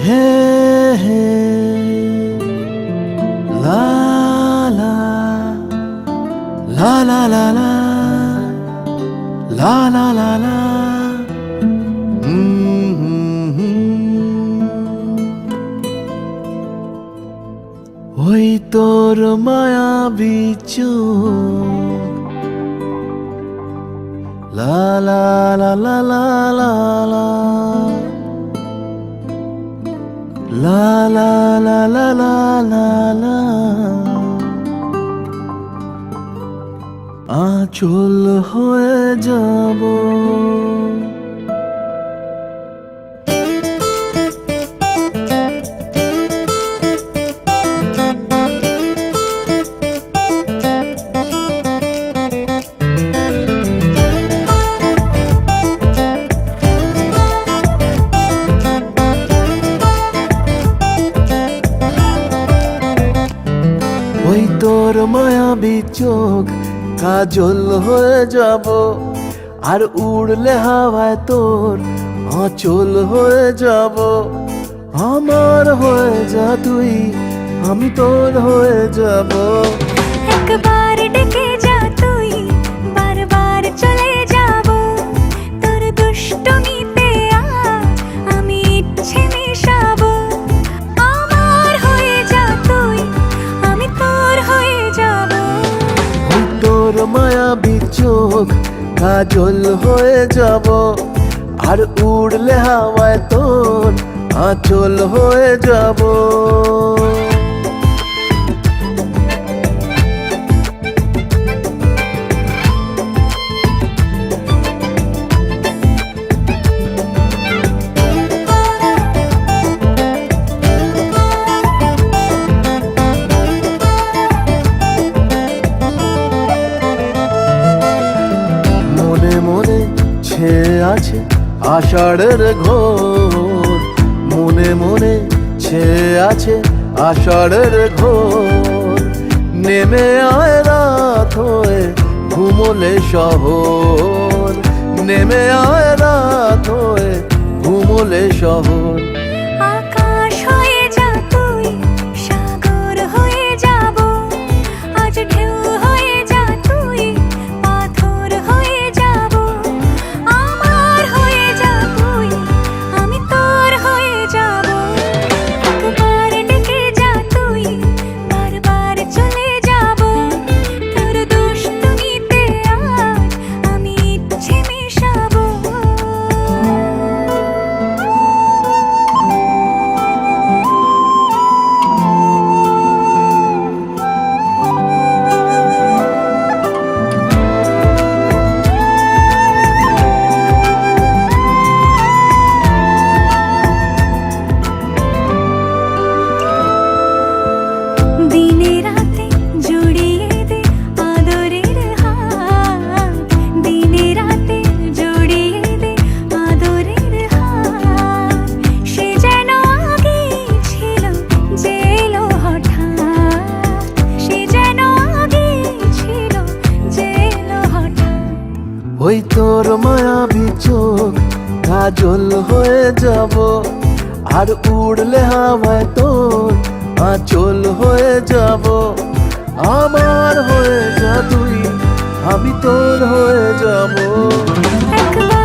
হে হে লা লা লা লা লা লা লা লা লা লা ওই তোর মায়াবী চোখ লা লা লা লা লা লা লা লা লা লা লা লা লা লা আঁচল হয়ে যাব ওই তোর মায়াবী চোখ কাজল হয়ে যাব আর উড়লে হাওয়ায় তোর আঁচল হয়ে যাব আমার হয়ে যা তুই আমি তোর হয়ে যাব একবার ডেকে যা তুই বারবার চলে যাব তোর দুষ্টমিতে আমি ইচ্ছে মেশাবো আমার হয়ে যা তুই আমি তোর হয়ে যাব ওই তোর মায়াবী চোখ কাজল হয়ে যাব আর উড়লে হাওয়ায় তোর আঁচল হয়ে যাব মনে মনে ছেয়ে আছে আষাঢ়ের ঘোর মনে মনে ছেয়ে আছে আষাঢ়ের ঘোর নেমে আয় রাত হয়ে ঘুমোলে শহর নেমে আয় রাত হয়ে ঘুমোলে শহর আকাশ হয়ে যা তুই সাগর হয়ে যাব আজ ঢেউ হয়ে যা তুই পাথর হয়ে যাব আমার হয়ে যা তুই আমি তোর হয়ে যাব একবার ডেকে যা তুই বারবার চলে যাব তোর দুষ্টমিতে আজ আমি ইচ্ছে মেশাবো দিনে রাতে জড়িয়ে দে আদরের হাত দিনে রাতে জড়িয়ে দে আদরের হাত সে যেন আগে ছিল যে এলো হঠাৎ সে যেন আগে ছিল যে এলো হঠাৎ ওই তোর মায়াবী চোখ কাজল হয়ে যাব আর উড়লে হাওয়ায় তোর আঁচল হয়ে যাব আমার হয়ে যা তুই আমি তোর হয়ে যাব একবার